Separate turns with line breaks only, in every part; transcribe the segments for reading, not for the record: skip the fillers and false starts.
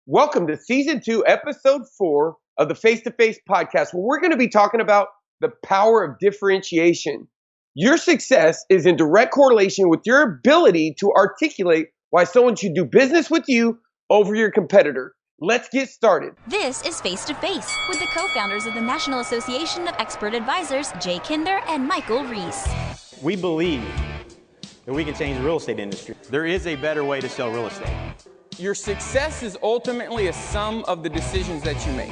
Welcome to Season 2, Episode 4 of the Face to Face podcast, where we're going to be talking about the power of differentiation. Your success is in direct correlation with your ability to articulate why someone should do business with you over your competitor. Let's get started.
This is Face to Face with the co-founders of the National Association of Expert Advisors, Jay Kinder and Michael Reese.
We believe that we can change the real estate industry. There is a better way to sell real estate.
Your success is ultimately a sum of the decisions that you make.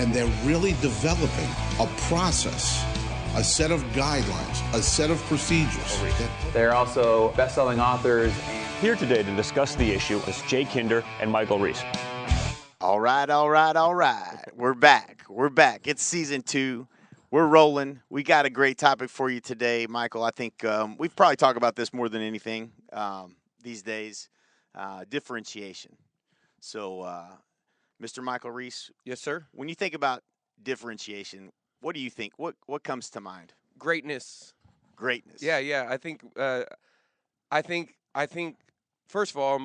And they're really developing a process, a set of guidelines, a set of procedures.
They're also best-selling authors.
Here today to discuss the issue is Jay Kinder and Michael Reese.
All right. We're back. It's Season 2. We're rolling. We got a great topic for you today, Michael. I think we've probably talked about this more than anything these days. Differentiation. So, Mr. Michael Reese.
Yes, sir.
When you think about differentiation, what do you think? What comes to mind?
Greatness.
Greatness.
Yeah. I think. First of all,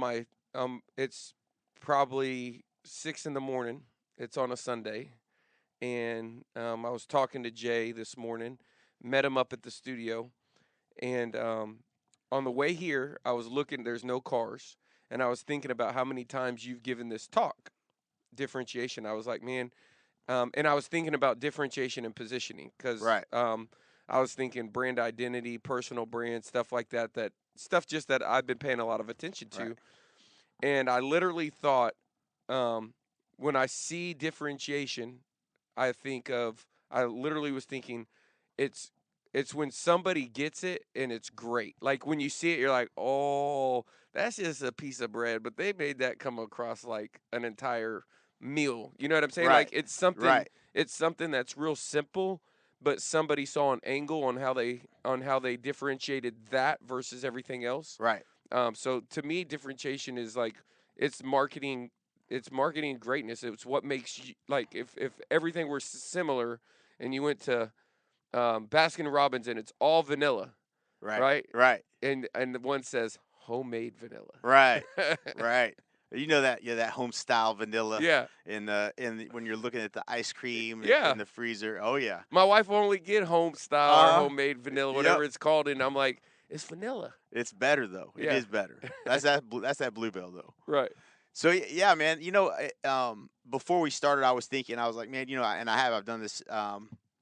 it's probably 6 a.m. It's on a Sunday, and I was talking to Jay this morning. Met him up at the studio, and on the way here, I was looking. There's no cars. And I was thinking about how many times you've given this talk, differentiation. I was like, man, and I was thinking about differentiation and positioning because I was thinking brand identity, personal brand, stuff like that, that I've been paying a lot of attention to. Right. And I literally thought when I see differentiation, I literally was thinking it's when somebody gets it and it's great. Like when you see it, you're like, oh, that's just a piece of bread, but they made that come across like an entire meal. You know what I'm saying?
Right.
Like it's something that's real simple, but somebody saw an angle on how they differentiated that versus everything else.
Right.
So to me, differentiation is like it's marketing greatness. It's what makes you, like if everything were similar and you went to Baskin Robbins and it's all vanilla, right, and the one says homemade vanilla,
right. You know that home style vanilla,
yeah.
When you're looking at the ice cream,
yeah.
in the freezer, oh yeah.
My wife will only get home style or homemade vanilla, whatever it's called, and I'm like, it's vanilla.
It's better though.
Yeah.
It is better. That's that Bluebell though.
Right.
So yeah, man. Before we started, I was thinking, I was like, man, I've done this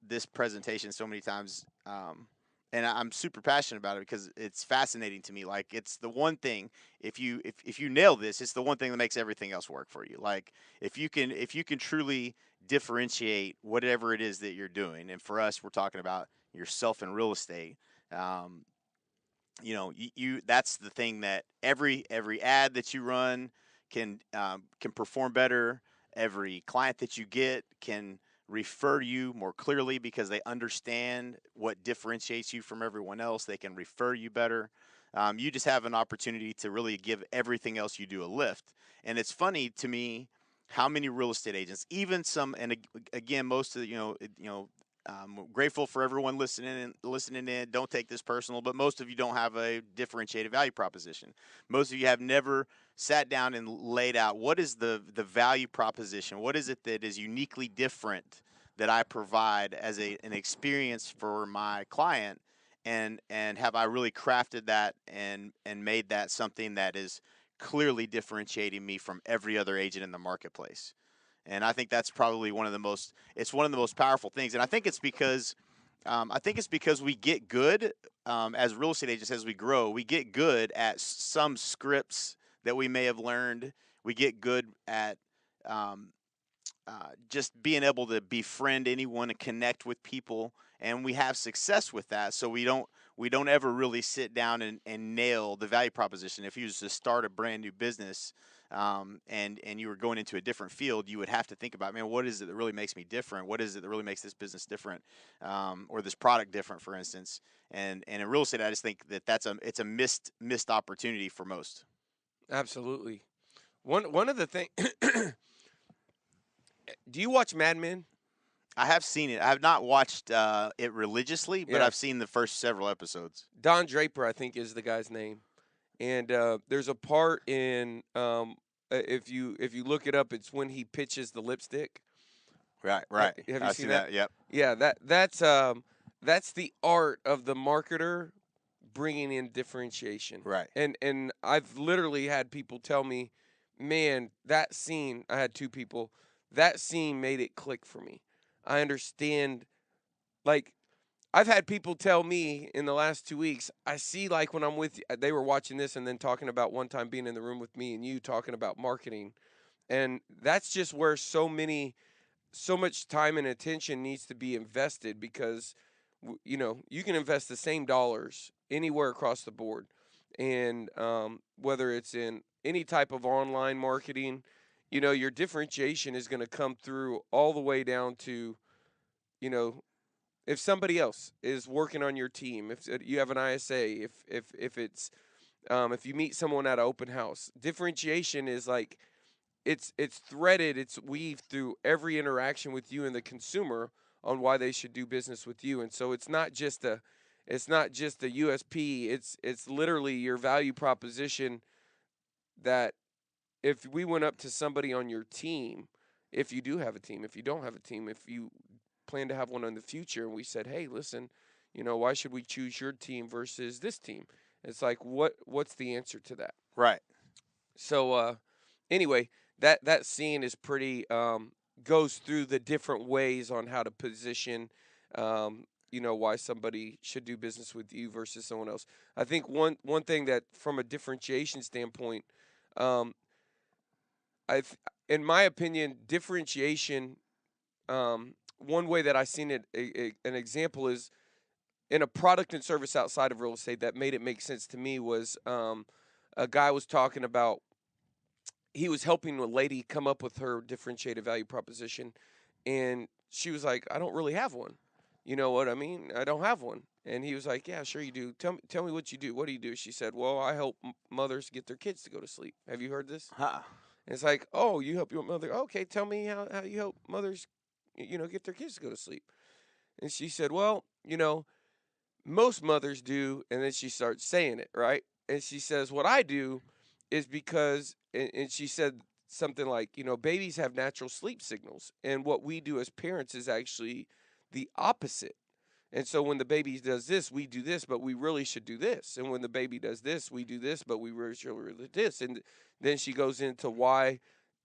this presentation so many times, and I'm super passionate about it because it's fascinating to me. Like it's the one thing, if you nail this, it's the one thing that makes everything else work for you. Like if you can truly differentiate whatever it is that you're doing, and for us, we're talking about yourself in real estate. That's the thing that every ad that you run can perform better. Every client that you get can refer you more clearly because they understand what differentiates you from everyone else. They can refer you better. You just have an opportunity to really give everything else you do a lift. And it's funny to me how many real estate agents, even some, and again, most of I'm grateful for everyone listening in. Don't take this personal, but most of you don't have a differentiated value proposition. Most of you have never sat down and laid out what is the value proposition. What is it that is uniquely different that I provide as an experience for my client, and have I really crafted that and made that something that is clearly differentiating me from every other agent in the marketplace. And I think that's probably one of the most powerful things. And I think it's because we get good as real estate agents as we grow. We get good at some scripts that we may have learned. We get good at just being able to befriend anyone and connect with people, and we have success with that. So we don't ever really sit down and nail the value proposition. If you was to start a brand new business, and you were going into a different field, you would have to think about, man, what is it that really makes me different? What is it that really makes this business different, or this product different, for instance? And in real estate, I just think that it's a missed opportunity for most.
Absolutely. One of the things. Do you watch Mad Men?
I have seen it. I have not watched it religiously, but
Yeah.
I've seen the first several episodes.
Don Draper, I think, is the guy's name. And there's a part in if you look it up, it's when he pitches the lipstick.
Right, right.
Have you
I
seen
see
that?
that. Yep.
Yeah, that's the art of the marketer bringing in differentiation.
Right.
And I've literally had people tell me, "Man, that scene." I had two people. That scene made it click for me. I understand. Like I've had people tell me in the last 2 weeks. I see like when I'm with you, they were watching this and then talking about one time being in the room with me and you talking about marketing, and that's just where so much time and attention needs to be invested because you know you can invest the same dollars anywhere across the board, and whether it's in any type of online marketing, you know your differentiation is going to come through all the way down to, you know, if somebody else is working on your team, if you have an ISA, if it's if you meet someone at an open house, differentiation is like it's threaded, it's weaved through every interaction with you and the consumer on why they should do business with you. And so it's not just a USP, it's literally your value proposition that if we went up to somebody on your team, if you do have a team, if you don't have a team, if you plan to have one in the future and we said, "Hey, listen, you know, why should we choose your team versus this team?" It's like what's the answer to that?
Right.
So anyway, that scene is pretty goes through the different ways on how to position you know why somebody should do business with you versus someone else. I think one thing that from a differentiation standpoint, um, in my opinion, differentiation. One way that I seen it, an example is in a product and service outside of real estate that made it make sense to me was a guy was talking about he was helping a lady come up with her differentiated value proposition, and she was like, "I don't really have one." You know what I mean? I don't have one. And he was like, "Yeah, sure you do. Tell me what you do. What do you do?" She said, "Well, I help mothers get their kids to go to sleep." Have you heard this?
Huh.
And it's like, "Oh, you help your mother. Okay, tell me how you help mothers, you know, get their kids to go to sleep." And she said, "Well, you know, most mothers do." And then she starts saying it, right? And she says, "What I do is because," and she said something like, "You know, babies have natural sleep signals. And what we do as parents is actually the opposite. And so when the baby does this, we do this, but we really should do this. And when the baby does this, we do this, but we really should do this." And then she goes into why,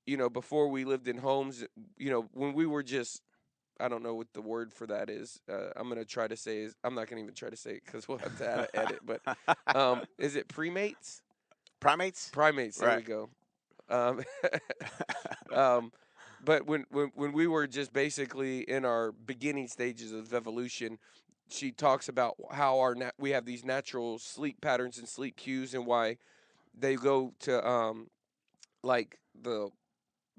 you know, before we lived in homes, you know, when we were just, I don't know what the word for that is. I'm gonna try to say is I'm not gonna even try to say it because we'll have to add a edit. But is it premates?
Primates?
Primates. There we
Right.
go. Um, um, but when we were just basically in our beginning stages of evolution, she talks about how we have these natural sleep patterns and sleep cues and why they go to like the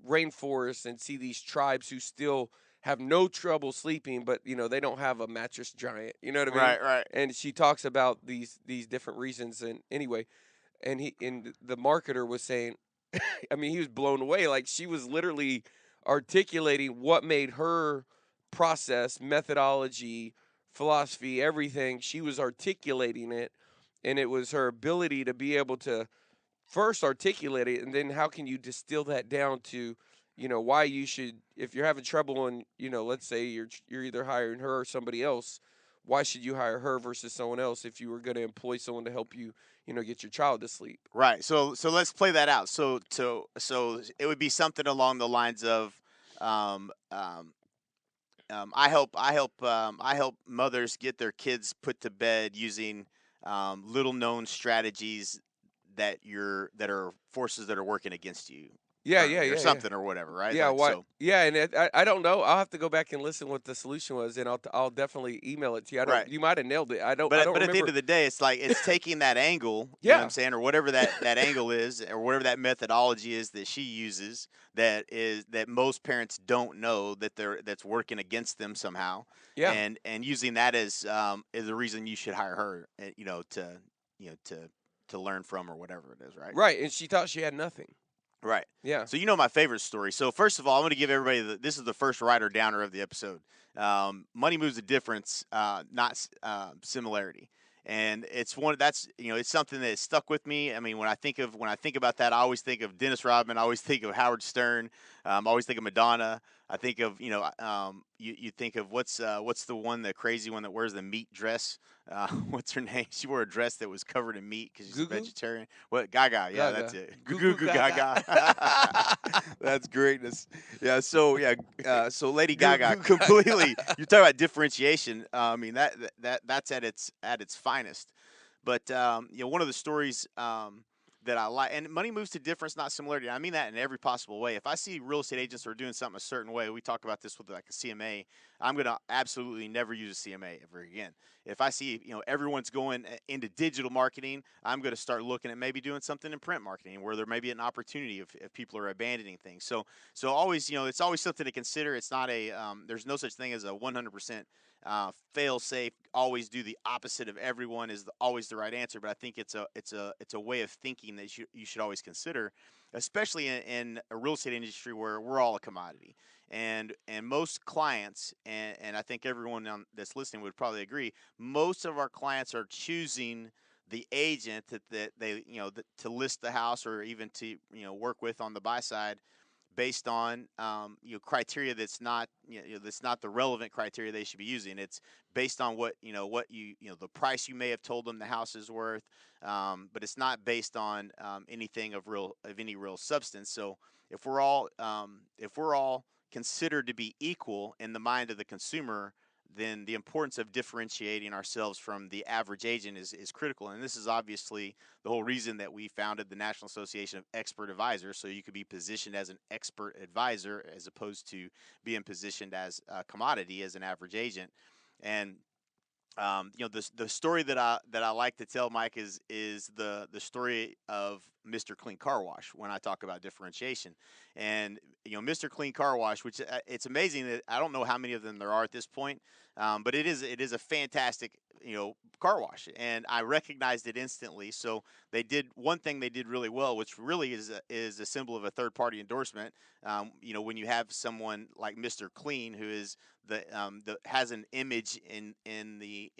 rainforests and see these tribes who still have no trouble sleeping, but you know they don't have a mattress giant. You know what I mean?
Right, right.
And she talks about these different reasons. And anyway, and the marketer was saying, I mean, he was blown away. Like she was literally articulating what made her process, methodology, philosophy, everything. She was articulating it, and it was her ability to be able to first articulate it, and then how can you distill that down to, you know, why you should, if you're having trouble and, you know, let's say you're either hiring her or somebody else, why should you hire her versus someone else if you were going to employ someone to help you, you know, get your child to sleep?
Right. So let's play that out. So it would be something along the lines of, um, um, I help mothers get their kids put to bed using little known strategies that are forces that are working against you
Yeah, yeah,
currently, or
yeah, yeah.
something or whatever. Right.
Yeah,
Like
why?
so.
Yeah, and I don't know. I'll have to go back and listen what the solution was, and I'll definitely email it to you. I don't.
Right.
You might have nailed it. I
But
don't
at the end
remember.
of the day, it's like it's taking that angle, you know what I'm
Yeah,
saying, or whatever that angle is, or whatever that methodology is that she uses that most parents don't know that's working against them somehow,
yeah,
and using that as the reason you should hire her, you know, you know to learn from or whatever it is, right?
right. And she thought she had nothing.
Right.
Yeah,
So you know my favorite story. So first of all, I'm going to give everybody this is the first writer downer of the episode. Money moves a difference, not similarity. And it's it's something that stuck with me. I mean, when I think about that, I always think of Dennis Rodman. I always think of Howard Stern. I always think of Madonna. I think of you think of what's the one, the crazy one that wears the meat dress. What's her name? She wore a dress that was covered in meat because she's a
Gugu?
vegetarian. What, Gaga? Yeah, that's
Gaga.
it.
Goo
Goo
goo
goo
gaga.
Gaga. That's greatness. Yeah. So yeah. So Lady
Goo
Gaga
goo
completely.
gaga.
You talk about differentiation. I mean that's at its finest. But one of the stories that I like, and money moves to difference, not similarity. I mean that in every possible way. If I see real estate agents are doing something a certain way, we talk about this with like a CMA. I'm gonna absolutely never use a CMA ever again. If I see everyone's going into digital marketing, I'm gonna start looking at maybe doing something in print marketing where there may be an opportunity if people are abandoning things. So always it's always something to consider. It's not a there's no such thing as a 100% fail safe, always do the opposite of everyone is always the right answer. But I think it's a way of thinking that you should always consider, especially in a real estate industry where we're all a commodity. And most clients, and I think everyone that's listening would probably agree, most of our clients are choosing the agent that they to list the house or even to work with on the buy side based on criteria that's not the relevant criteria they should be using. It's based on what the price you may have told them the house is worth, but it's not based on anything of any real substance. So if we're all considered to be equal in the mind of the consumer, then the importance of differentiating ourselves from the average agent is critical. And this is obviously the whole reason that we founded the National Association of Expert Advisors, so you could be positioned as an expert advisor as opposed to being positioned as a commodity as an average agent. And the story that I like to tell, Mike, is the story of Mr. Clean Car Wash when I talk about differentiation. And Mr. Clean Car Wash, which it's amazing that I don't know how many of them there are at this point, but it is a fantastic car wash, and I recognized it instantly. So they did one thing they did really well, which really is a symbol of a third party endorsement. When you have someone like Mr. Clean, who is the has an image in the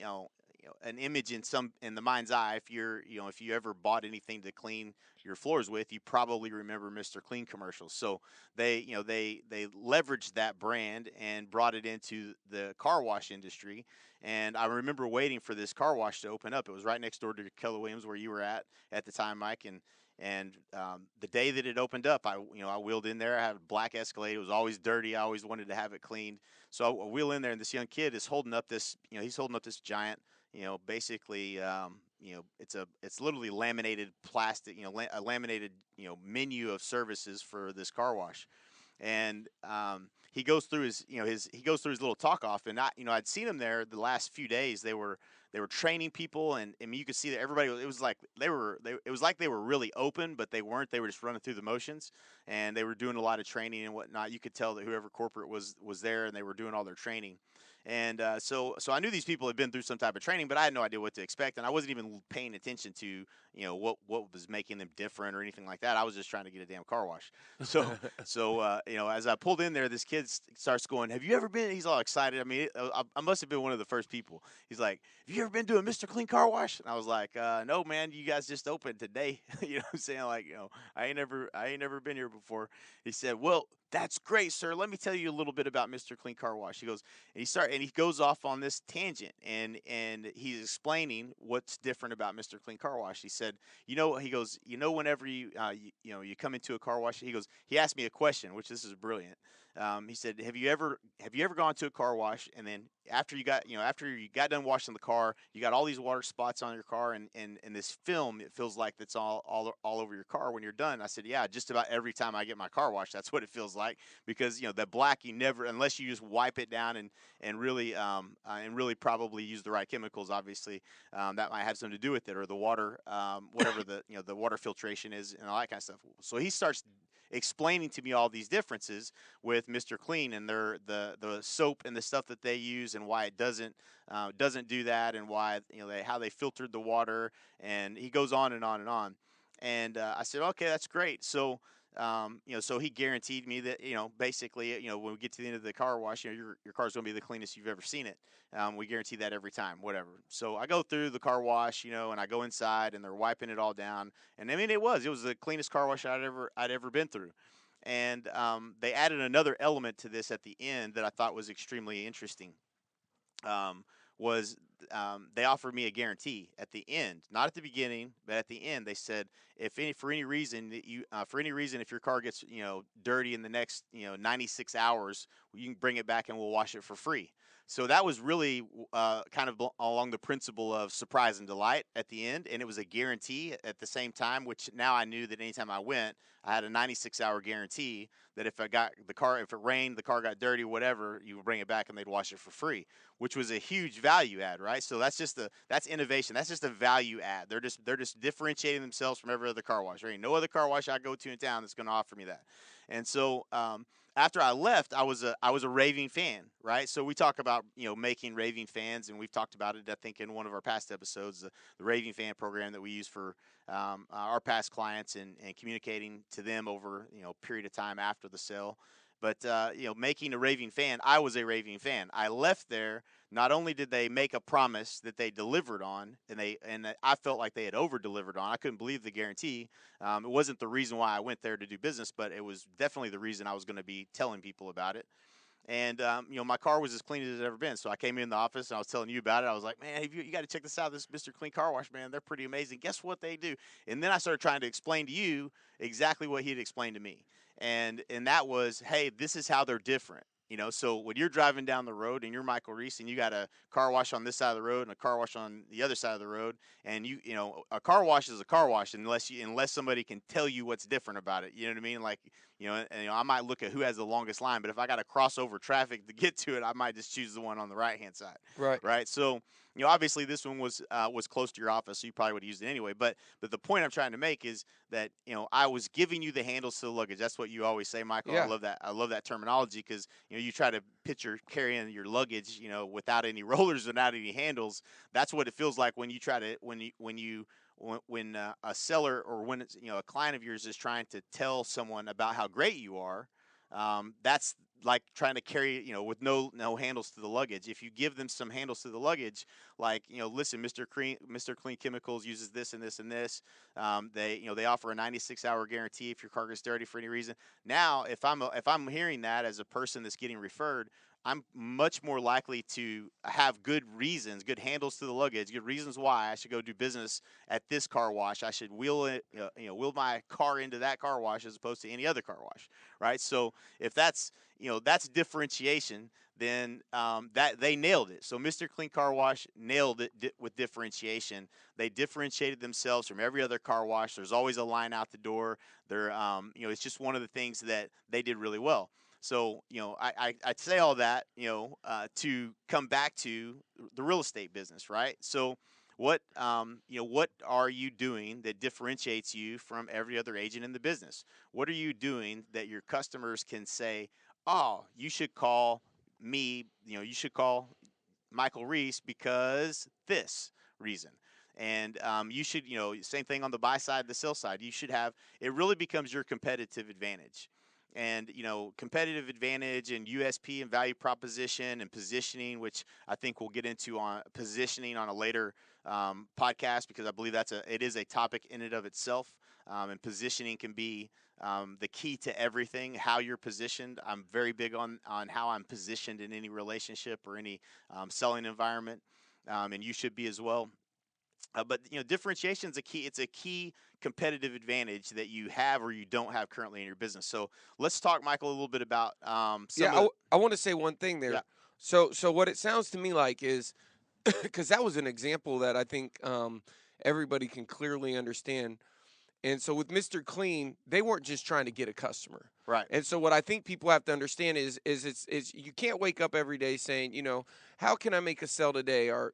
an image in the mind's eye. If you ever bought anything to clean your floors with, you probably remember Mr. Clean commercials. So they leveraged that brand and brought it into the car wash industry. And I remember waiting for this car wash to open up. It was right next door to Keller Williams, where you were at the time, Mike. And the day that it opened up, I wheeled in there. I had a black Escalade. It was always dirty. I always wanted to have it cleaned. So I wheel in there, and this young kid is holding up this. He's holding up this giant. Basically, it's literally laminated plastic. A laminated menu of services for this car wash. And he goes through his little talk off, and I'd seen him there the last few days. They were training people, and I mean, you could see that everybody. It was like it was like they were really open, but they weren't. They were just running through the motions, and they were doing a lot of training and whatnot. You could tell that whoever corporate was there, and they were doing all their training. And so I knew these people had been through some type of training, but I had no idea what to expect, and I wasn't even paying attention to what was making them different or anything like that. I was just trying to get a damn car wash. So as I pulled in there, this kid starts going, "Have you ever been?" He's all excited. I mean, I must have been one of the first people. He's like, "Have you ever been to a Mr. Clean Car Wash?" And I was like, "No, man. You guys just opened today." You know what I'm saying? Like, I ain't never been here before. He said, "Well, that's great, sir. Let me tell you a little bit about Mr. Clean Car Wash." He goes, and he goes off on this tangent, and he's explaining what's different about Mr. Clean Car Wash. He said, he goes, whenever you come into a car wash, he asked me a question, which this is brilliant. He said, have you ever gone to a car wash, and then after you got done washing the car, you got all these water spots on your car, and this film, it feels like that's all over your car when you're done. I said, yeah, just about every time I get my car washed, that's what it feels like, because that black, you never, unless you just wipe it down and really probably use the right chemicals, obviously, that might have something to do with it, or the water, whatever the water filtration is, and all that kind of stuff. So he starts explaining to me all these differences with Mr. Clean and the soap and the stuff that they use, and why it doesn't do that, and why how they filtered the water, and he goes on and on and on. And I said, okay, that's great. So so he guaranteed me that, basically, when we get to the end of the car wash, your car's going to be the cleanest you've ever seen it. We guarantee that every time, whatever. So I go through the car wash, and I go inside, and they're wiping it all down. And I mean, it was the cleanest car wash I'd ever been through. And they added another element to this at the end that I thought was extremely interesting. Was they offered me a guarantee at the end, not at the beginning, but at the end. They said, for any reason if your car gets dirty in the next 96 hours, you can bring it back and we'll wash it for free. So that was really kind of along the principle of surprise and delight at the end, and it was a guarantee at the same time, which now I knew that anytime I went, I had a 96-hour guarantee that if it rained, the car got dirty, whatever, you would bring it back and they'd wash it for free, which was a huge value add, right? So that's innovation. That's just a value add. They're just differentiating themselves from every other car wash. There ain't no other car wash I go to in town that's going to offer me that. And so after I left, I was a raving fan, right? So we talk about making raving fans, and we've talked about it, I think, in one of our past episodes, the raving fan program that we use for our past clients and communicating to them over a period of time after the sale. But making a raving fan, I was a raving fan. I left there. Not only did they make a promise that they delivered on, and I felt like they had over-delivered on. I couldn't believe the guarantee. It wasn't the reason why I went there to do business, but it was definitely the reason I was going to be telling people about it. And my car was as clean as it's ever been. So I came in the office and I was telling you about it. I was like, man, you got to check this out. This Mr. Clean Car Wash, man, they're pretty amazing. Guess what they do? And then I started trying to explain to you exactly what he had explained to me. And that was, hey, this is how they're different. So when you're driving down the road and you're Michael Reese and you got a car wash on this side of the road and a car wash on the other side of the road, and a car wash is a car wash unless somebody can tell you what's different about it. You know what I mean? Like, I might look at who has the longest line, but if I got to cross over traffic to get to it, I might just choose the one on the right-hand side.
Right.
Right. So, obviously this one was close to your office, so you probably would have used it anyway. But the point I'm trying to make is that, I was giving you the handles to the luggage. That's what you always say, Michael.
Yeah.
I love that. I love that terminology because, you try to picture carrying your luggage, without any rollers, without any handles. That's what it feels like when you try to, when a seller or when it's, a client of yours is trying to tell someone about how great you are. That's like trying to carry, with no handles to the luggage. If you give them some handles to the luggage, like, listen, Mr. Clean Chemicals uses this and this and this. They offer a 96-hour guarantee if your car gets dirty for any reason. Now, if I'm hearing that as a person that's getting referred, I'm much more likely to have good reasons, good handles to the luggage, good reasons why I should go do business at this car wash. I should wheel my car into that car wash as opposed to any other car wash, right? So if that's differentiation, then that they nailed it. So Mr. Clean Car Wash nailed it with differentiation. They differentiated themselves from every other car wash. There's always a line out the door. They're it's just one of the things that they did really well. So, I'd say all that, to come back to the real estate business, right? So what are you doing that differentiates you from every other agent in the business? What are you doing that your customers can say, oh, you should call me, you should call Michael Reese because this reason. And you should, same thing on the buy side, the sell side. You should have, it really becomes your competitive advantage. And, competitive advantage and USP and value proposition and positioning, which I think we'll get into on positioning on a later podcast, because I believe it is a topic in and of itself. And positioning can be the key to everything, how you're positioned. I'm very big on how I'm positioned in any relationship or any selling environment, and you should be as well. But differentiation is a key. It's a key competitive advantage that you have or you don't have currently in your business. So let's talk, Michael, a little bit about
I want to say one thing there.
Yeah.
So what it sounds to me like is, because that was an example that I think everybody can clearly understand. And so with Mr. Clean, they weren't just trying to get a customer.
Right.
And so what I think people have to understand is you can't wake up every day saying, how can I make a sale today? Or,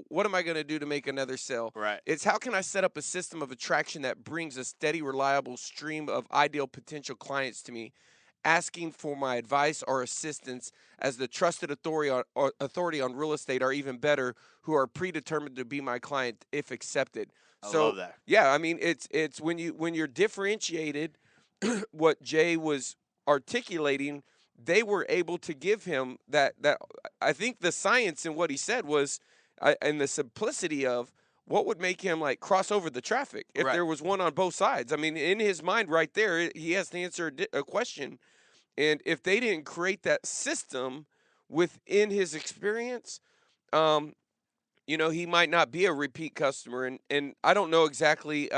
what am I going to do to make another sale?
Right.
It's how can I set up a system of attraction that brings a steady, reliable stream of ideal potential clients to me, asking for my advice or assistance as the trusted authority on real estate, or even better, who are predetermined to be my client if accepted.
I love that.
Yeah, I mean, it's when you're differentiated what Jay was articulating, they were able to give him that. I think the science in what he said was, and the simplicity of what would make him like cross over the traffic if
Right.
there was one on both sides. I mean, in his mind, right there, he has to answer a question, and if they didn't create that system within his experience, um, he might not be a repeat customer, and I don't know exactly.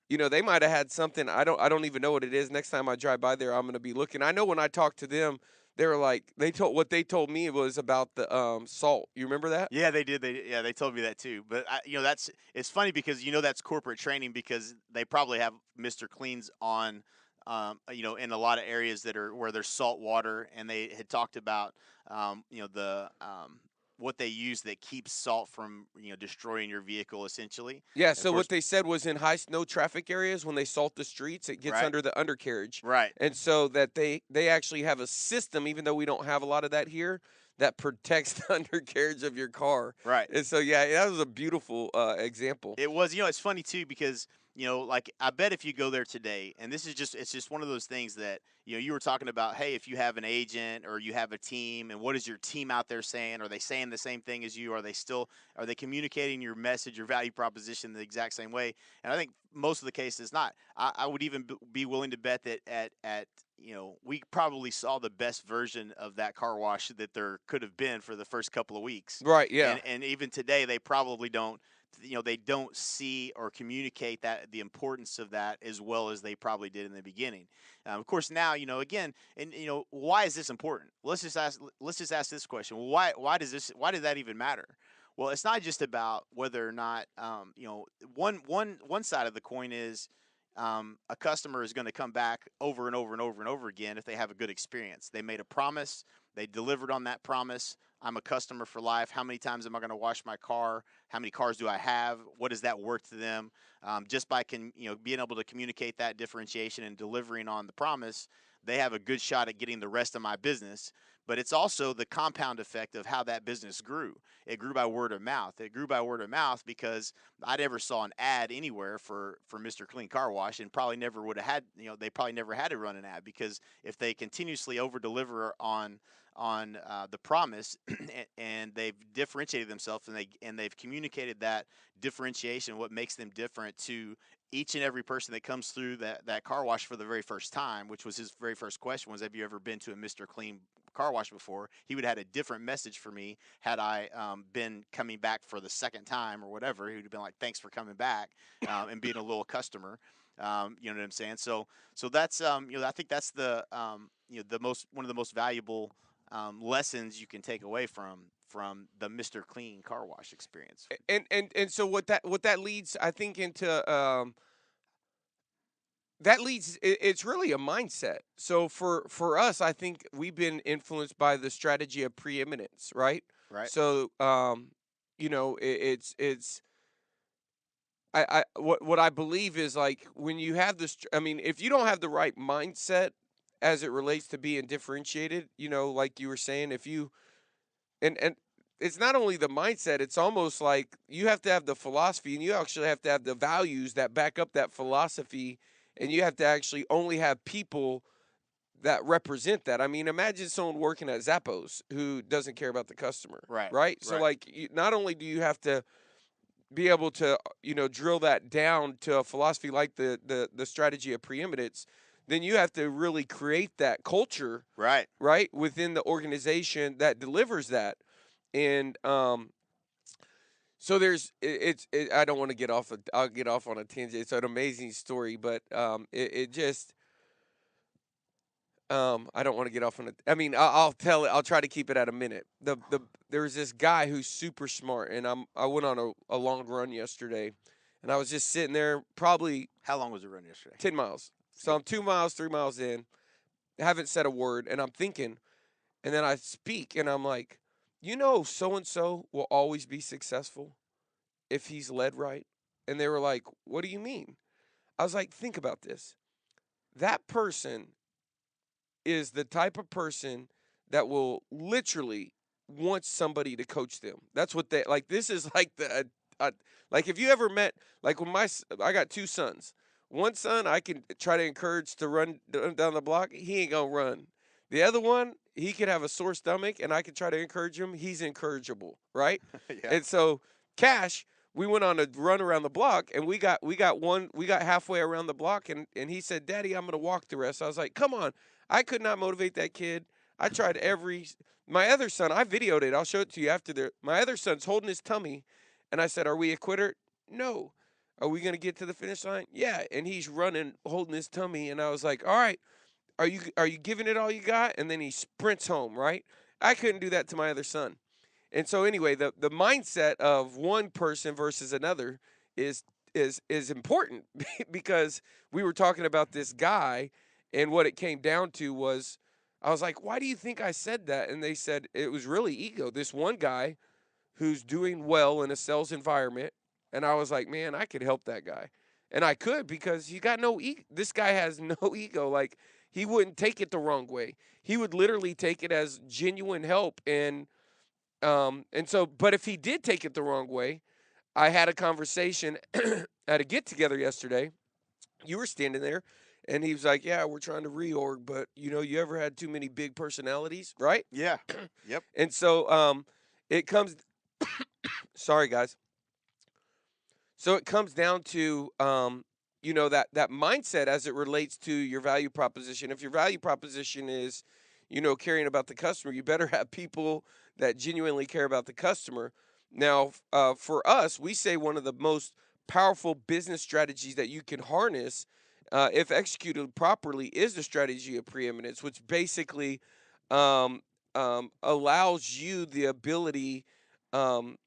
They might have had something. I don't even know what it is. Next time I drive by there, I'm going to be looking. I know when I talked to them, they were like they told me was about the salt. You remember that?
Yeah, they did. They told me that too. But that's it's funny because that's corporate training because they probably have Mr. Cleans on, in a lot of areas that are where there's salt water, and they had talked about, the what they use that keeps salt from destroying your vehicle essentially.
Yeah.
And of
So
course,
what they said was in high snow traffic areas when they salt the streets, it gets
right,
under the undercarriage,
right,
and so that they actually have a system, even though we don't have a lot of that here, that protects the undercarriage of your car.
right.
And so yeah, that was a beautiful example.
It was, it's funny too because like I bet if you go there today, and it's just one of those things that you were talking about. Hey, if you have an agent or you have a team, and what is your team out there saying? Are they saying the same thing as you? Are they communicating your message, your value proposition the exact same way? And I think most of the cases not. I would even be willing to bet that at we probably saw the best version of that car wash that there could have been for the first couple of weeks.
Right. Yeah.
And even today, they probably don't. They don't see or communicate that the importance of that as well as they probably did in the beginning. Of course, now again, and why is this important? Let's just ask this question. Well, why did that even matter? Well, it's not just about whether or not one side of the coin is a customer is going to come back over and over and over and over again if they have a good experience. They made a promise, they delivered on that promise. I'm a customer for life. How many times am I going to wash my car? How many cars do I have? What is that worth to them? Just by being able to communicate that differentiation and delivering on the promise, they have a good shot at getting the rest of my business. But it's also the compound effect of how that business grew. It grew by word of mouth. It grew by word of mouth because I never saw an ad anywhere for Mr. Clean Car Wash, and probably never would have had. They probably never had to run an ad because if they continuously over deliver on the promise and they've differentiated themselves and they've communicated that differentiation, what makes them different to each and every person that comes through that car wash for the very first time, which was his very first question was, have you ever been to a Mr. Clean car wash before? He would have had a different message for me had I been coming back for the second time or whatever. He would have been like, thanks for coming back and being a little customer. You know what I'm saying? So that's I think that's the one of the most valuable lessons you can take away from the Mr. Clean car wash experience.
And so what that leads, I think, into that leads it's really a mindset. So for us, I think we've been influenced by the strategy of preeminence, right?
Right.
So it's I what I believe is like when you have this. I mean, if you don't have the right mindset as it relates to being differentiated, like you were saying, if you and it's not only the mindset, it's almost like you have to have the philosophy and you actually have to have the values that back up that philosophy, and you have to actually only have people that represent that. I mean, imagine someone working at Zappos who doesn't care about the customer,
Right.
right? So like not only do you have to be able to drill that down to a philosophy like the strategy of preeminence, then you have to really create that culture
Right.
within the organization that delivers that. And so I don't want to get off I'll get off on a tangent. It's an amazing story, but it just I don't want to get off on it. I mean, I'll tell it. I'll try to keep it at a minute. There was this guy who's super smart, and I went on a long run yesterday, and I was just sitting there, probably
How long was the run yesterday?
10 miles. So I'm 2 miles, 3 miles in, haven't said a word, and I'm thinking, and then I speak, and I'm like, so and so will always be successful if he's led right. And they were like, what do you mean? I was like, think about this. That person is the type of person that will literally want somebody to coach them. That's what they like. This is like like if you ever met, like when I got two sons. One son I can try to encourage to run down the block. He ain't gonna run. The other one, he could have a sore stomach, and I could try to encourage him. He's incorrigible, right?
Yeah.
And so, Cash, we went on a run around the block, and we got halfway around the block, and he said, "Daddy, I'm gonna walk the rest." I was like, "Come on!" I could not motivate that kid. I tried every. My other son, I videoed it. I'll show it to you after the. My other son's holding his tummy, and I said, "Are we a quitter?" No. Are we gonna get to the finish line? Yeah. And he's running, holding his tummy, and I was like, "All right, are you giving it all you got?" And then he sprints home. Right. I couldn't do that to my other son. And so anyway, the mindset of one person versus another is is important because we were talking about this guy, and what it came down to was I was like, "Why do you think I said that?" And they said it was really ego. This one guy who's doing well in a sales environment, and I was like, "Man, I could help that guy." And I could because he got no ego. This guy has no ego. Like he wouldn't take it the wrong way. He would literally take it as genuine help and so, but if he did take it the wrong way, I had a conversation at a get together yesterday. You were standing there, and he was like, "Yeah, we're trying to reorg, but you ever had too many big personalities, right?"
Yeah. Yep.
And so, it comes. Sorry, guys. So it comes down to, that mindset as it relates to your value proposition. If your value proposition is, caring about the customer, you better have people that genuinely care about the customer. Now, for us, we say one of the most powerful business strategies that you can harness, if executed properly, is the strategy of preeminence, which basically allows you the ability, um,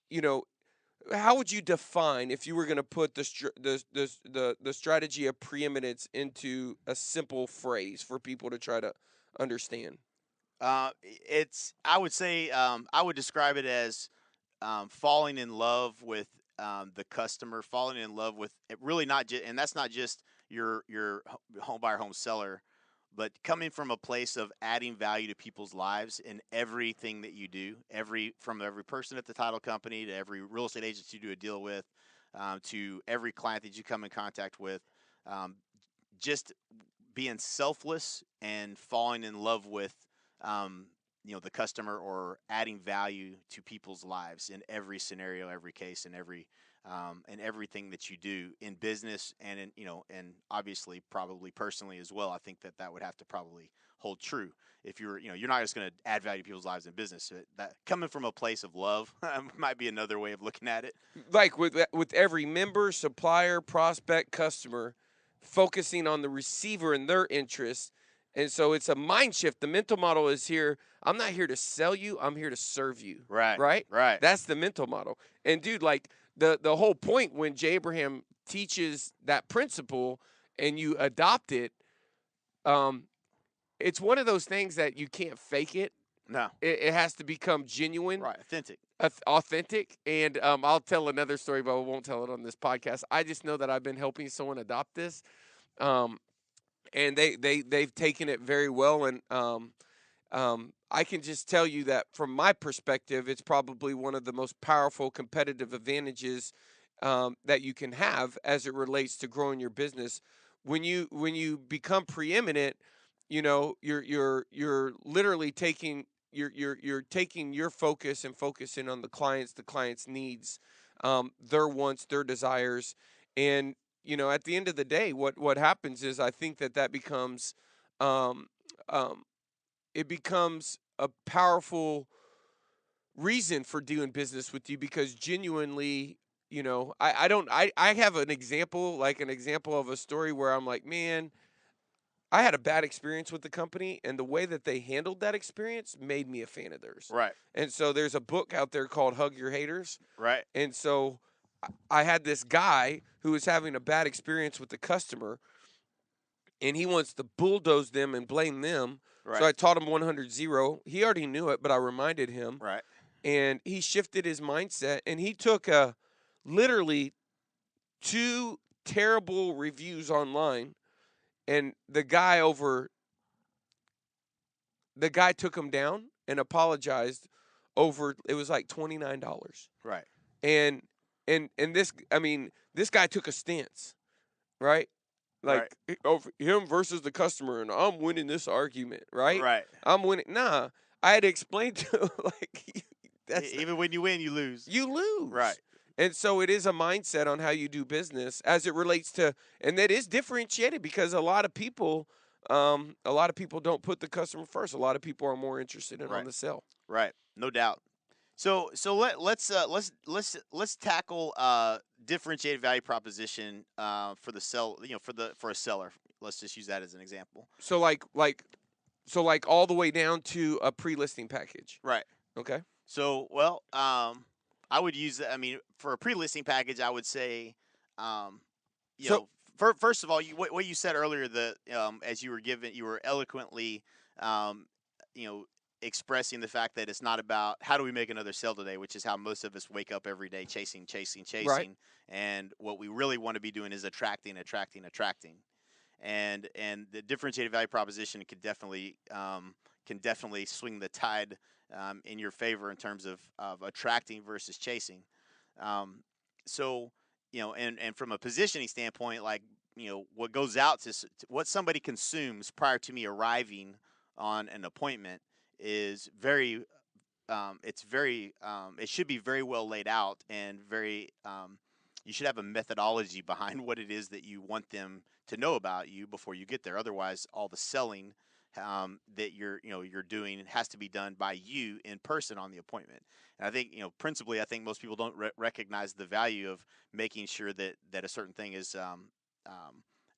you know, how would you define if you were going to put the strategy of preeminence into a simple phrase for people to try to understand?
I would say, I would describe it as falling in love with the customer, falling in love with it, really not just, and that's not just your home buyer, home seller, but coming from a place of adding value to people's lives in everything that you do, from every person at the title company to every real estate agent you do a deal with, to every client that you come in contact with. Um, just being selfless and falling in love with the customer, or adding value to people's lives in every scenario, every case, and everything that you do in business, and and obviously probably personally as well. I think that would have to probably hold true. If you're not just going to add value to people's lives in business. So that coming from a place of love might be another way of looking at it.
Like with every member, supplier, prospect, customer, focusing on the receiver and their interests. And so it's a mind shift. The mental model is here. I'm not here to sell you. I'm here to serve you.
Right.
Right.
Right.
That's the mental model. And dude, like the whole point when J. Abraham teaches that principle and you adopt it, um, it's one of those things that you can't fake it.
No.
It has to become genuine,
Right. Authentic.
authentic. And I'll tell another story, but I won't tell it on this podcast. I just know that I've been helping someone adopt this, um, and they've taken it very well. And I can just tell you that from my perspective, it's probably one of the most powerful competitive advantages that you can have as it relates to growing your business. When you become preeminent, you're literally taking you're taking your focus and focusing on the client's needs, their wants, their desires, and at the end of the day, what happens is I think that becomes um, um, it becomes a powerful reason for doing business with you because genuinely, I don't I have an example, like an example of a story where I'm like, man, I had a bad experience with the company, and the way that they handled that experience made me a fan of theirs.
Right.
And so there's a book out there called Hug Your Haters.
Right.
And so I had this guy who was having a bad experience with the customer, and he wants to bulldoze them and blame them.
Right.
So I taught him 100-0. He already knew it, but I reminded him.
Right.
And he shifted his mindset, and he took literally 2 terrible reviews online, and the guy took him down and apologized over, it was like $29.
Right.
And this, I mean, this guy took a stance. right?
Right.
Like him versus the customer, and I'm winning this argument, right?
Right.
I'm winning. Nah, I had to explain to him, like that's
Even when you win, you lose.
you
Right.
lose. And so it is a mindset on how you do business as it relates to, and that is differentiated because a lot of people don't put the customer first. A lot of people are more interested in on
Right.
the sell.
Right. No doubt. So let's tackle differentiated value proposition for the sell for a seller. Let's just use that as an example.
So like all the way down to a pre-listing package.
Right.
Okay.
So I would use I mean for a pre-listing package I would say um, you
So
know first of all what you said earlier as you were eloquently um, you know expressing the fact that it's not about how do we make another sale today, which is how most of us wake up every day chasing,
right.
and what we really want to be doing is attracting, and the differentiated value proposition can definitely swing the tide in your favor in terms of attracting versus chasing. Um, so and from a positioning standpoint, like what goes out to what somebody consumes prior to me arriving on an appointment is very it should be very well laid out and very you should have a methodology behind what it is that you want them to know about you before you get there. Otherwise, all the selling that you're doing has to be done by you in person on the appointment. And I think principally, I think most people don't recognize the value of making sure that a certain thing is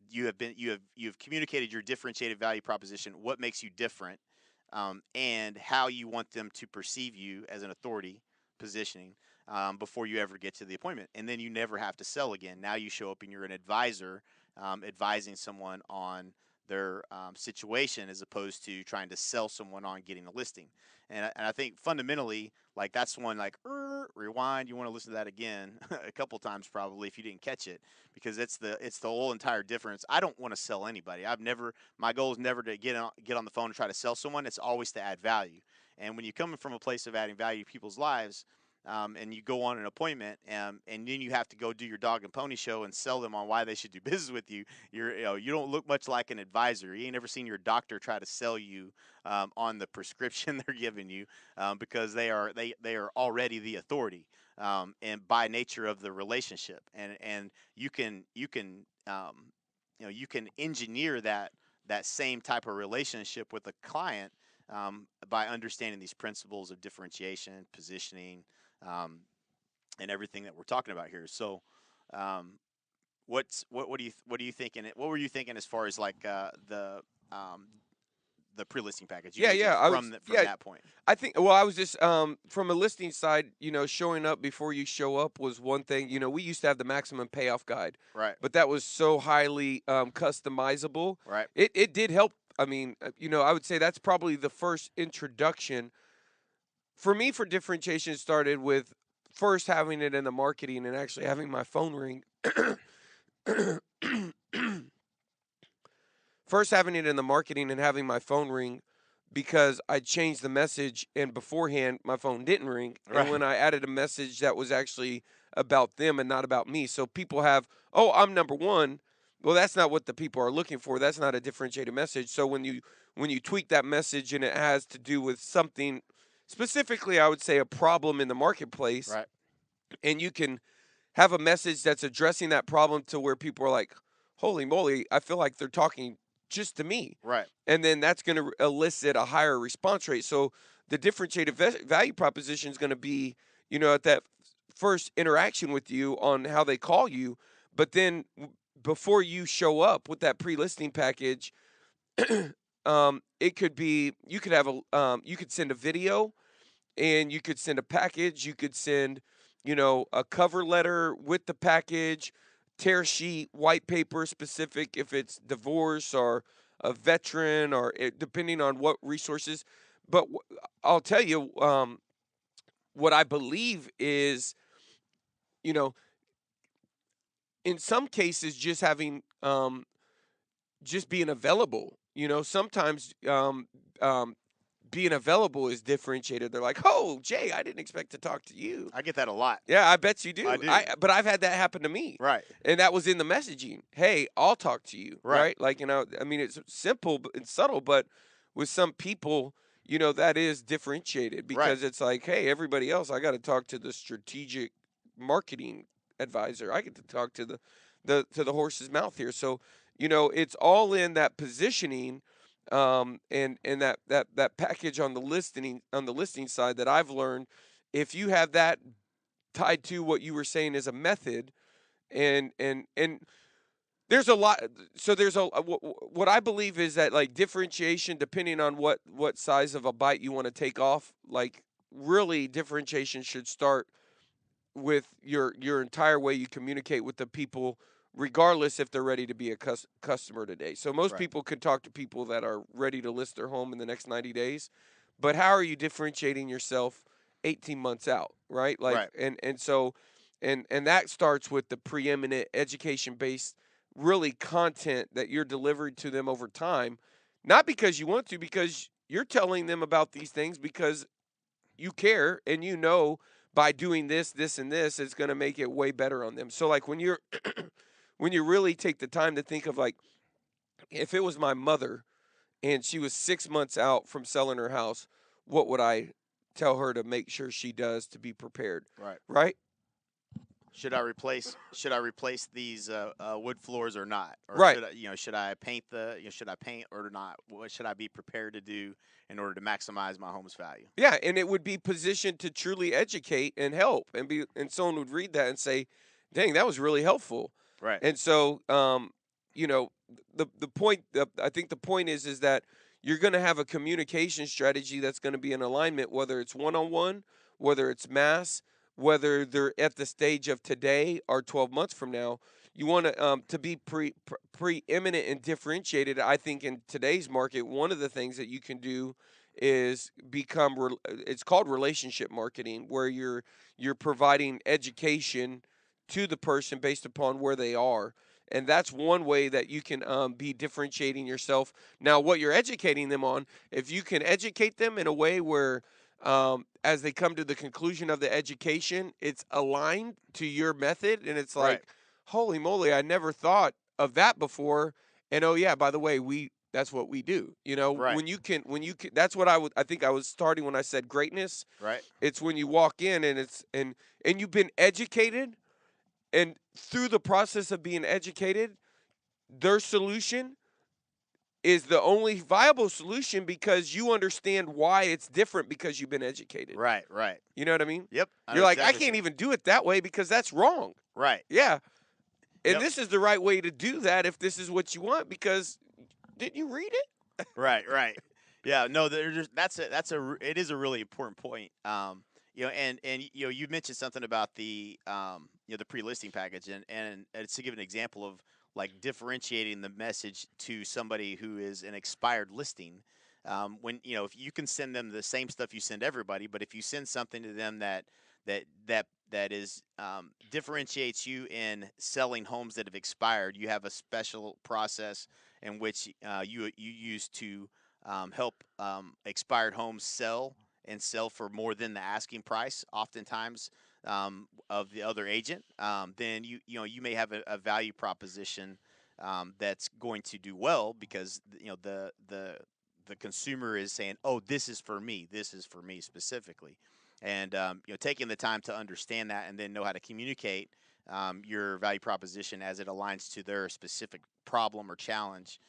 you've communicated your differentiated value proposition, what makes you different, and how you want them to perceive you as an authority positioning before you ever get to the appointment. And then you never have to sell again. Now you show up and you're an advisor advising someone on their situation as opposed to trying to sell someone on getting a listing. And I think fundamentally, like that's one like rewind. You want to listen to that again a couple times probably if you didn't catch it because it's the whole entire difference. I don't want to sell anybody. My goal is never to get on the phone and try to sell someone. It's always to add value. And when you come from a place of adding value to people's lives, and you go on an appointment, and then you have to go do your dog and pony show and sell them on why they should do business with you. You don't look much like an advisor. You ain't never seen your doctor try to sell you on the prescription they're giving you because they are already the authority, and by nature of the relationship, and you can you can engineer that same type of relationship with a client by understanding these principles of differentiation, positioning, um, and everything that we're talking about here. So, what do you thinking? What were you thinking as far as like the pre-listing package you
Yeah,
mentioned
yeah.
from that point?
I think. Well, I was just from a listing side. Showing up before you show up was one thing. We used to have the maximum payoff guide,
Right.
but that was so highly customizable.
Right.
It did help. I mean, I would say that's probably the first introduction for me for differentiation. Started with first having it in the marketing and actually having my phone ring. First having it in the marketing and having my phone ring because I changed the message and beforehand my phone didn't ring.
Right.
And when I added a message that was actually about them and not about me. So people have, oh, I'm number one. Well, that's not what the people are looking for. That's not a differentiated message. So when you tweak that message and it has to do with something specifically, I would say a problem in the marketplace,
Right.
and you can have a message that's addressing that problem to where people are like, holy moly, I feel like they're talking just to me.
Right.
And then that's going to elicit a higher response rate. So the differentiated value proposition is going to be, at that first interaction with you on how they call you. But then before you show up with that pre-listing package, it could be, you could have you could send a video and you could send a package. You could send, a cover letter with the package, tear sheet, white paper specific if it's divorce or a veteran or depending on what resources. But I'll tell you, what I believe is, you know, in some cases, just having, just being available. Sometimes being available is differentiated. They're like, "Oh, Jay, I didn't expect to talk to you."
I get that a lot.
Yeah, I bet you
I
do.
do.
But I've had that happen to me.
Right.
And that was in the messaging. Hey, I'll talk to you.
Right.
Right? Like, I mean, it's simple and subtle, but with some people, that is differentiated
Right.
because it's like, hey, everybody else, I got to talk to the strategic marketing advisor. I get to talk to the horse's mouth here. So, it's all in that positioning, and that package on the listing side that I've learned. If you have that tied to what you were saying as a method, and there's a lot. So there's what I believe is that, like, differentiation, depending on what size of a bite you want to take off, like, really differentiation should start with your entire way you communicate with the people, regardless if they're ready to be a customer today. So most
Right.
people can talk to people that are ready to list their home in the next 90 days, but how are you differentiating yourself 18 months out, right? Like,
Right.
and so and that starts with the preeminent education based, really, content that you're delivering to them over time, not because you want to, because you're telling them about these things because you care, and by doing this and this, it's going to make it way better on them. So, like, when you're when you really take the time to think of, like, if it was my mother and she was 6 months out from selling her house, what would I tell her to make sure she does to be prepared?
Right.
Right?
Should I replace these wood floors or not? Or
Right.
should I paint should I paint or not? What should I be prepared to do in order to maximize my home's value?
Yeah, and it would be positioned to truly educate and help, and someone would read that and say, "Dang, that was really helpful."
Right.
And so, you know, the point, I think the point is that you're going to have a communication strategy that's going to be in alignment, whether it's one on one, whether it's mass, whether they're at the stage of today or 12 months from now. You want to be preeminent and differentiated. I think in today's market, one of the things that you can do is it's called relationship marketing, where you're providing education to the person based upon where they are, and that's one way that you can be differentiating yourself. Now, what you're educating them on, if you can educate them in a way where, as they come to the conclusion of the education, it's aligned to your method, and it's
Right.
like, holy moly, I never thought of that before. And oh yeah, by the way, that's what we do.
Right.
When you can, that's what I think I was starting when I said greatness.
Right.
It's when you walk in and and you've been educated, and through the process of being educated, their solution is the only viable solution because you understand why it's different because you've been educated.
Right. Right.
You know what I mean?
Yep. I
You're
know
like, I
exactly
can't even do it that way because that's wrong.
Right.
Yeah. And
Yep.
this is the right way to do that if this is what you want, because didn't you read it?
Right. Right. Yeah. No. It is a really important point. And you mentioned something about the pre-listing package, and to give an example of, like, differentiating the message to somebody who is an expired listing. When if you can send them the same stuff you send everybody, but if you send something to them that is differentiates you in selling homes that have expired, you have a special process in which you use to help expired homes sell for more than the asking price, oftentimes, of the other agent. Then you may have a value proposition that's going to do well, because the consumer is saying, "Oh, this is for me. This is for me specifically." And taking the time to understand that and then know how to communicate your value proposition as it aligns to their specific problem or challenge,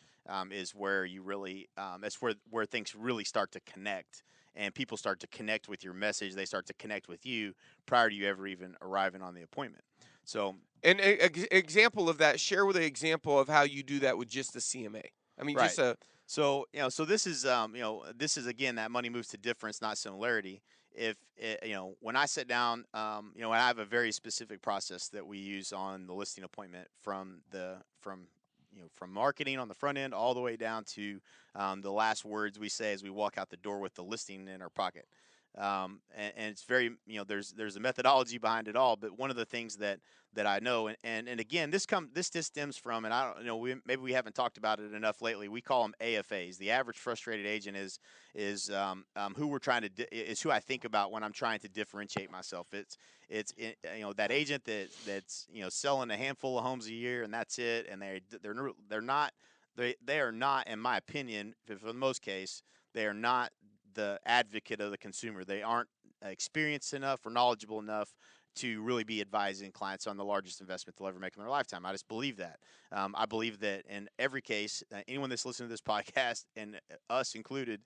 is where you really that's where things really start to connect, and people start to connect with your message. They start to connect with you prior to you ever even arriving on the appointment. So,
And example of that, share with an example of how you do that with just the CMA. I mean,
right.
just a
So this is this is, again, that money moves to difference, not similarity. If when I sit down, and I have a very specific process that we use on the listing appointment, from marketing on the front end all the way down to the last words we say as we walk out the door with the listing in our pocket. And it's very, there's a methodology behind it all. But one of the things that I know, and again, this just stems from, and I don't know, maybe we haven't talked about it enough lately. We call them AFAs. The average frustrated agent is who we're trying to is who I think about when I'm trying to differentiate myself. It's that agent that's selling a handful of homes a year and that's it, and they are not, in my opinion, for the most case, they are not the advocate of the consumer. They aren't experienced enough or knowledgeable enough to really be advising clients on the largest investment they'll ever make in their lifetime. I just believe that. I believe that in every case, anyone that's listening to this podcast, and us included,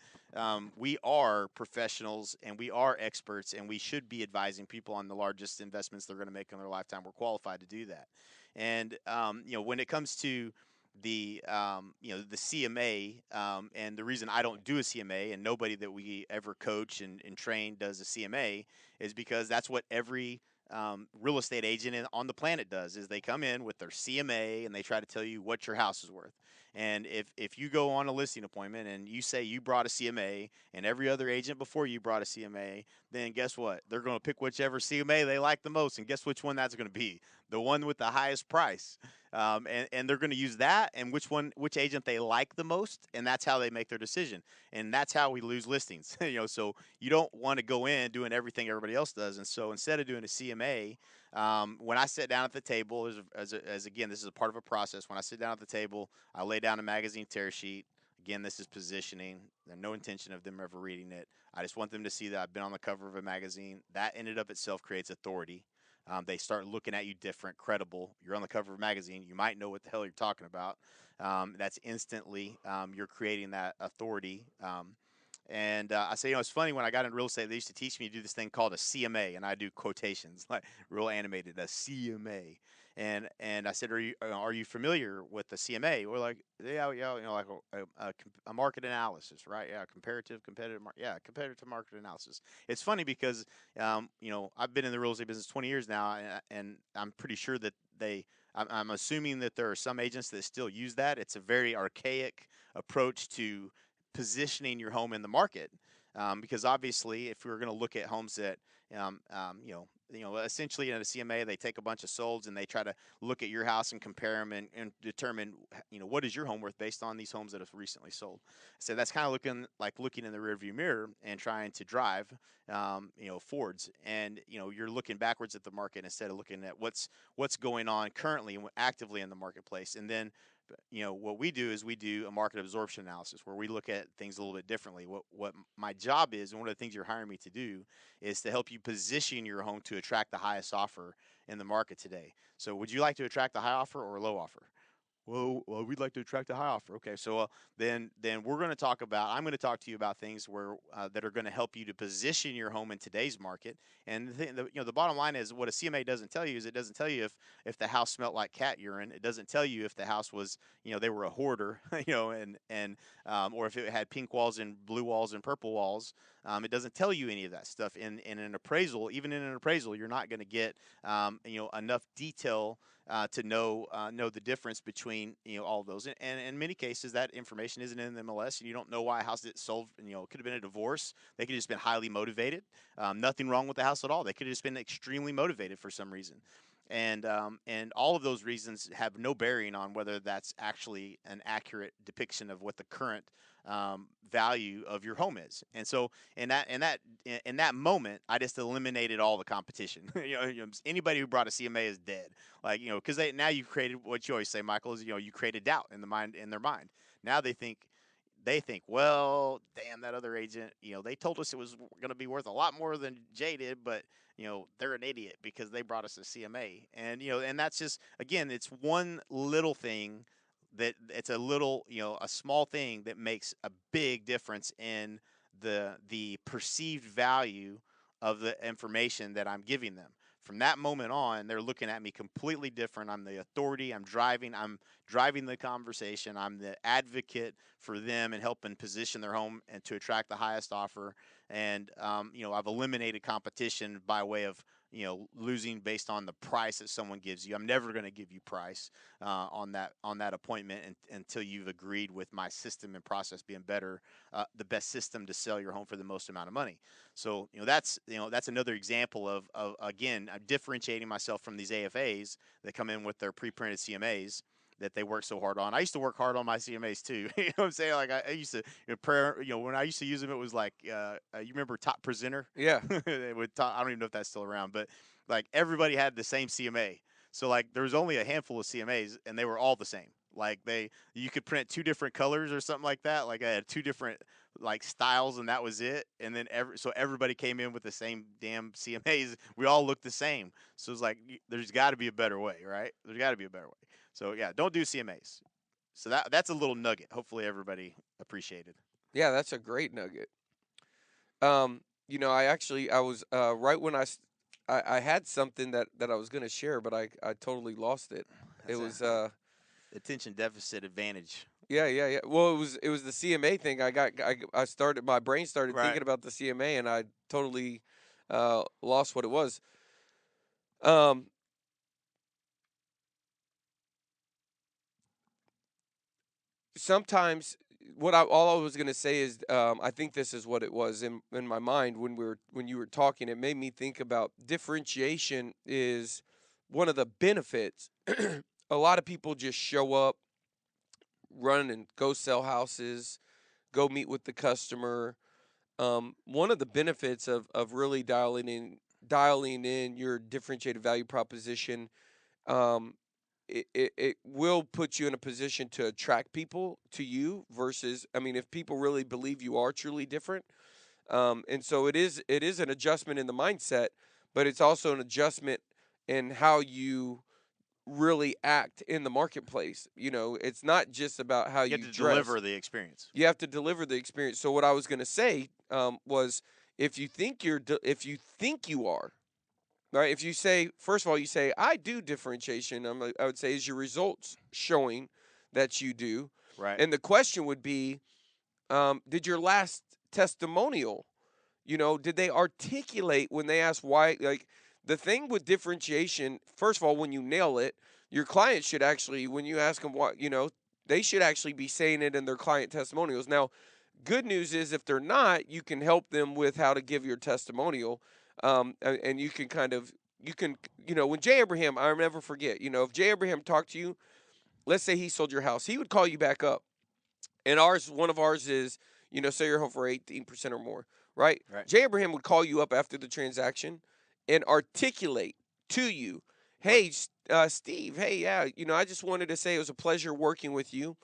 we are professionals and we are experts, and we should be advising people on the largest investments they're going to make in their lifetime. We're qualified to do that. And when it comes to the CMA, and the reason I don't do a CMA and nobody that we ever coach and train does a CMA is because that's what every real estate agent on the planet does. Is they come in with their CMA and they try to tell you what your house is worth. And if you go on a listing appointment and you say you brought a CMA and every other agent before you brought a CMA, then guess what? They're going to pick whichever CMA they like the most, and guess which one that's going to be? The one with the highest price. And they're going to use that and which agent they like the most, and that's how they make their decision. And that's how we lose listings. So you don't want to go in doing everything everybody else does. And so instead of doing a CMA, when I sit down at the table, as again, this is a part of a process. When I sit down at the table, I lay down a magazine tear sheet. Again, this is positioning. There's no intention of them ever reading it. I just want them to see that I've been on the cover of a magazine. That in and of itself creates authority. They start looking at you different, credible. You're on the cover of a magazine. You might know what the hell you're talking about. That's instantly, you're creating that authority. And I say, it's funny, when I got into real estate, they used to teach me to do this thing called a CMA, and I do quotations, like real animated, a CMA. And I said, are you familiar with the CMA? We're like, yeah, like a market analysis, right? Yeah, competitive market analysis. It's funny because, I've been in the real estate business 20 years now, and I'm pretty sure that I'm assuming that there are some agents that still use that. It's a very archaic approach to positioning your home in the market, because obviously, if we were going to look at homes that, essentially in a CMA, they take a bunch of solds and they try to look at your house and compare them and determine, what is your home worth based on these homes that have recently sold. So that's kind of looking in the rearview mirror and trying to drive, forwards, and you're looking backwards at the market instead of looking at what's going on currently and actively in the marketplace. And then what we do is we do a market absorption analysis where we look at things a little bit differently. What my job is, and one of the things you're hiring me to do, is to help you position your home to attract the highest offer in the market today. So would you like to attract a high offer or a low offer? Well, we'd like to attract a high offer. Okay, so then we're going to talk about. I'm going to talk to you about things that are going to help you to position your home in today's market. And the bottom line is, what a CMA doesn't tell you is, it doesn't tell you if the house smelled like cat urine. It doesn't tell you if the house was, they were a hoarder, and or if it had pink walls and blue walls and purple walls. It doesn't tell you any of that stuff. In an appraisal, even in an appraisal, you're not going to get enough detail to know the difference between all of those. And in many cases, that information isn't in the MLS, and you don't know why a house that sold. It could have been a divorce. They could have just been highly motivated. Nothing wrong with the house at all. They could have just been extremely motivated for some reason. And all of those reasons have no bearing on whether that's actually an accurate depiction of what the current value of your home is. And so in that moment, I just eliminated all the competition. Anybody who brought a CMA is dead. Because now you've created what you always say, Michael, is you created doubt in their mind. Now they think, well, damn, that other agent, they told us it was going to be worth a lot more than Jay did, but they're an idiot because they brought us a CMA. And and that's just, again, it's one little thing that it's a small thing that makes a big difference in the perceived value of the information that I'm giving them. From that moment on, they're looking at me completely different. I'm the authority. I'm driving the conversation. I'm the advocate for them and helping position their home and to attract the highest offer. And I've eliminated competition by way of losing based on the price that someone gives you. I'm never going to give you price on that appointment until you've agreed with my system and process being better, the best system to sell your home for the most amount of money. So that's another example of again, I'm differentiating myself from these AFAs that come in with their pre-printed CMAs that they work so hard on. I used to work hard on my CMAs too. You know what I'm saying? Like I used to, when I used to use them, it was like, you remember Top Presenter?
Yeah.
I don't even know if that's still around, but like everybody had the same CMA. So like there was only a handful of CMAs and they were all the same. Like you could print 2 different colors or something like that. Like I had 2 different like styles and that was it. And then so everybody came in with the same damn CMAs. We all looked the same. So it's like, there's got to be a better way, right? There's got to be a better way. So yeah, don't do CMAs. So that's a little nugget. Hopefully everybody appreciated.
Yeah, that's a great nugget. I was right when I had something that I was going to share, but I totally lost it. It was
Attention deficit advantage.
yeah. Well, it was the CMA thing. I started, my brain started
Right.
thinking about the CMA, and I totally lost what it was. Um, Sometimes all I was going to say is I think this is what it was in my mind when you were talking. It made me think about differentiation is one of the benefits. A lot of people just show up, run and go sell houses, go meet with the customer. One of the benefits of really dialing in your differentiated value proposition, um, it will put you in a position to attract people to you versus, I mean, if people really believe you are truly different. And so it is an adjustment in the mindset, but it's also an adjustment in how you really act in the marketplace. It's not just about how
You have
you
to
dress.
deliver the experience.
You have to deliver the experience. So what I was going to say was, if you think you are right, if you say, first of all, you say I do differentiation, I would say, is your results showing that you do?
Right.
And the question would be, did your last testimonial, did they articulate when they asked why? Like, the thing with differentiation, first of all, when you nail it, your client should actually, when you ask them what, they should actually be saying it in their client testimonials. Now, good news is, if they're not, you can help them with how to give your testimonial, and you can when Jay Abraham, I'll never forget, if Jay Abraham talked to you, let's say he sold your house, he would call you back up. And one of ours is, sell your home for 18% or more, right?
Right.
Jay Abraham would call you up after the transaction and articulate to you,
What?
hey, Steve, hey, yeah, I just wanted to say it was a pleasure working with you.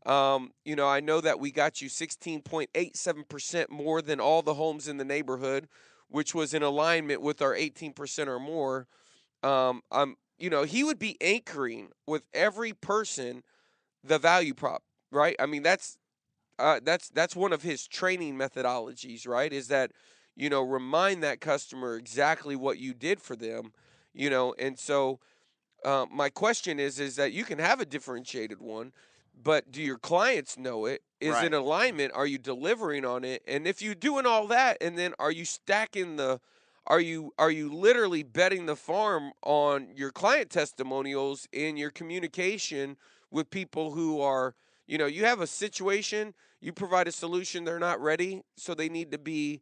I know that we got you 16.87% more than all the homes in the neighborhood, which was in alignment with our 18% or more. He would be anchoring with every person the value prop, right? I mean, that's one of his training methodologies, right? Is that, remind that customer exactly what you did for them, and so my question is that you can have a differentiated one, but do your clients know it? Is it
Right.
alignment? Are you delivering on it? And if you're doing all that, and then are you stacking are you literally betting the farm on your client testimonials in your communication with people who are, you have a situation, you provide a solution, they're not ready, so they need to be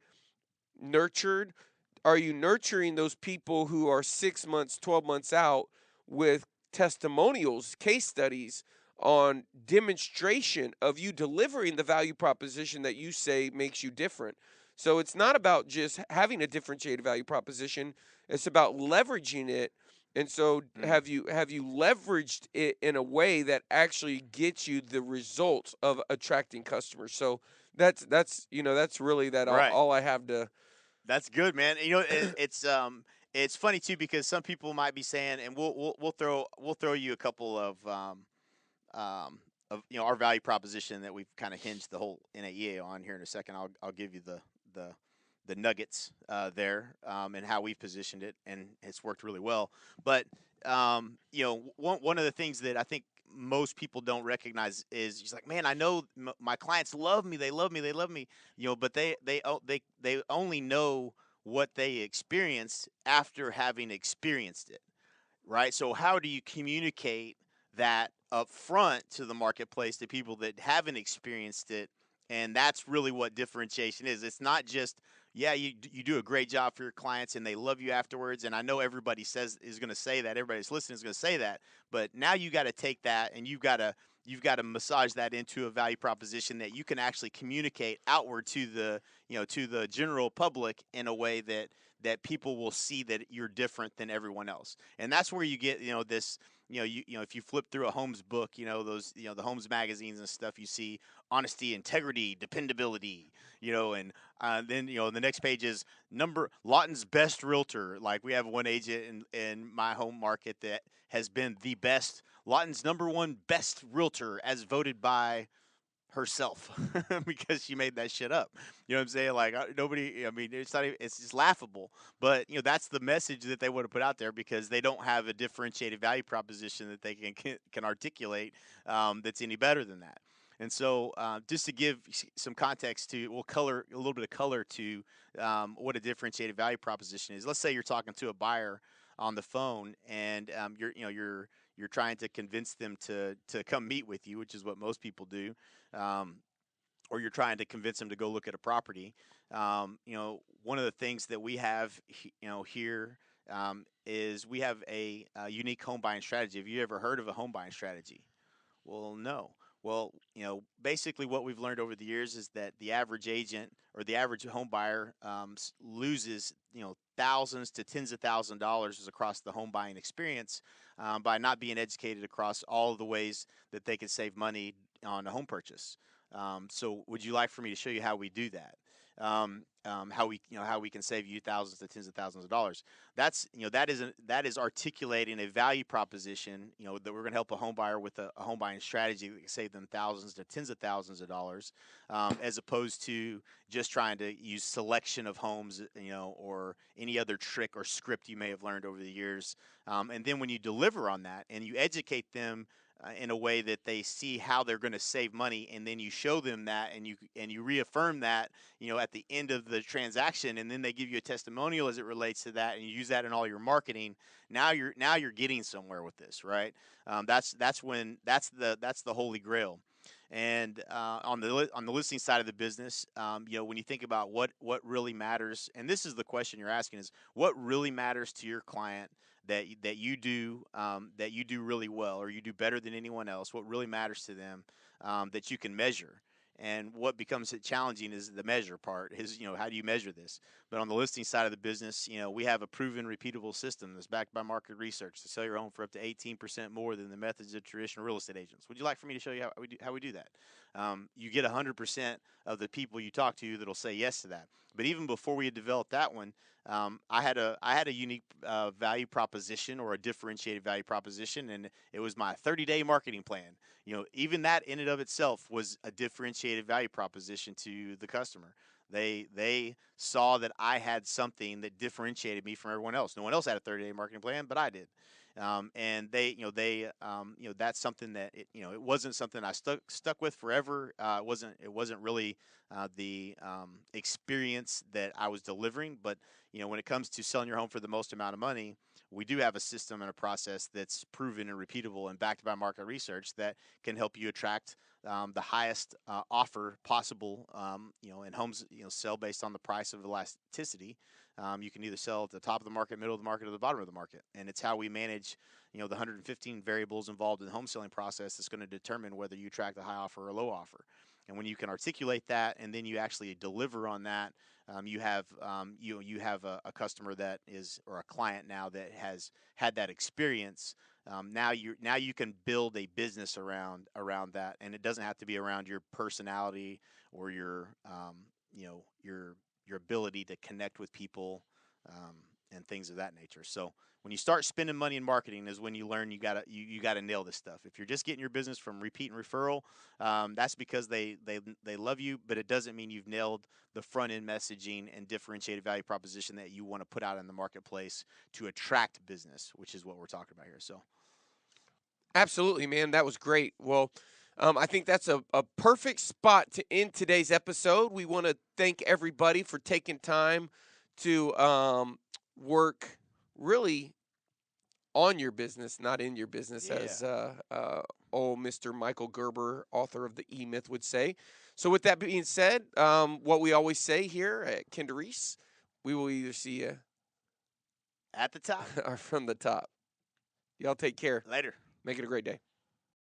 nurtured. Are you nurturing those people who are 6 months, 12 months out with testimonials, case studies on demonstration of you delivering the value proposition that you say makes you different? So it's not about just having a differentiated value proposition, it's about leveraging it. And so have you leveraged it in a way that actually gets you the results of attracting customers? So that's really that
Right.
all I have to.
That's good, man. It's funny too because some people might be saying, and we'll throw you a couple of our value proposition that we've kind of hinged the whole NAEA on here in a second. I'll give you the nuggets there, and how we've positioned it, and it's worked really well. But one of the things that I think most people don't recognize is just like, man, I know my clients love me, they love me, but they only know what they experienced after having experienced it, right? So how do you communicate that up front to the marketplace to people that haven't experienced it? And that's really what differentiation is. It's not just, yeah, you do a great job for your clients and they love you afterwards. And I know everybody is going to say that, everybody that's listening is going to say that, but now you got to take that and you've got to massage that into a value proposition that you can actually communicate outward to the general public in a way that people will see that you're different than everyone else. And that's where you get, this, if you flip through a Holmes book, those, the Holmes magazines and stuff, you see honesty, integrity, dependability, and then, the next page is Lawton's best realtor. Like, we have one agent in my home market that has been the best, Lawton's number one best realtor as voted by herself because she made that shit up. You know what I'm saying? Like, nobody, I mean, it's not even, it's just laughable, but that's the message that they want to put out there because they don't have a differentiated value proposition that they can articulate that's any better than that. And so, just to give some context color a little bit of color to what a differentiated value proposition is. Let's say you're talking to a buyer on the phone, and you're trying to convince them to come meet with you, which is what most people do, or you're trying to convince them to go look at a property. One of the things that we have, here is we have a unique home buying strategy. Have you ever heard of a home buying strategy? Well, no. Well, basically what we've learned over the years is that the average agent or the average home buyer loses, thousands to tens of thousands of dollars across the home buying experience by not being educated across all of the ways that they can save money on a home purchase. So would you like for me to show you how we do that? How we can save you thousands to tens of thousands of dollars. That is articulating a value proposition, that we're going to help a home buyer with a home buying strategy that can save them thousands to tens of thousands of dollars, as opposed to just trying to use selection of homes, or any other trick or script you may have learned over the years. And then when you deliver on that and you educate them in a way that they see how they're going to save money, and then you show them that, and you reaffirm that, at the end of the transaction, and then they give you a testimonial as it relates to that, and you use that in all your marketing. Now you're getting somewhere with this, right? That's the holy grail. And on the listing side of the business, when you think about what really matters, and this is the question you're asking, is what really matters to your client that you do really well, or you do better than anyone else. What really matters to them that you can measure. And what becomes challenging is the measure part. How do you measure this? But on the listing side of the business, we have a proven, repeatable system that's backed by market research to sell your home for up to 18% more than the methods of traditional real estate agents. Would you like for me to show you how we do that? You get 100% of the people you talk to that'll say yes to that. But even before we had developed that one, I had a unique value proposition, or a differentiated value proposition, and it was my 30-day marketing plan. Even that in and of itself was a differentiated value proposition to the customer. They saw that I had something that differentiated me from everyone else. No one else had a 30-day marketing plan, but I did. And that's something that it wasn't something I stuck with forever. It wasn't really the experience that I was delivering. But when it comes to selling your home for the most amount of money, we do have a system and a process that's proven and repeatable and backed by market research that can help you attract the highest offer possible. And homes sell based on the price of elasticity. You can either sell at the top of the market, middle of the market, or the bottom of the market. And it's how we manage, the 115 variables involved in the home selling process that's going to determine whether you attract a high offer or a low offer. And when you can articulate that, and then you actually deliver on that, you have a customer that is, or a client now that has had that experience. Now you can build a business around that, and it doesn't have to be around your personality or your ability to connect with people, and things of that nature. So when you start spending money in marketing is when you learn you gotta nail this stuff. If you're just getting your business from repeat and referral, that's because they love you, but it doesn't mean you've nailed the front end messaging and differentiated value proposition that you want to put out in the marketplace to attract business, which is what we're talking about here. So,
Absolutely, man. That was great. Well, I think that's a perfect spot to end today's episode. We want to thank everybody for taking time to work really on your business, not in your business, as old Mr. Michael Gerber, author of the E-Myth, would say. So with that being said, what we always say here at Kinder Reese, we will either see you
At the top.
or from the top. Y'all take care.
Later.
Make it a great day.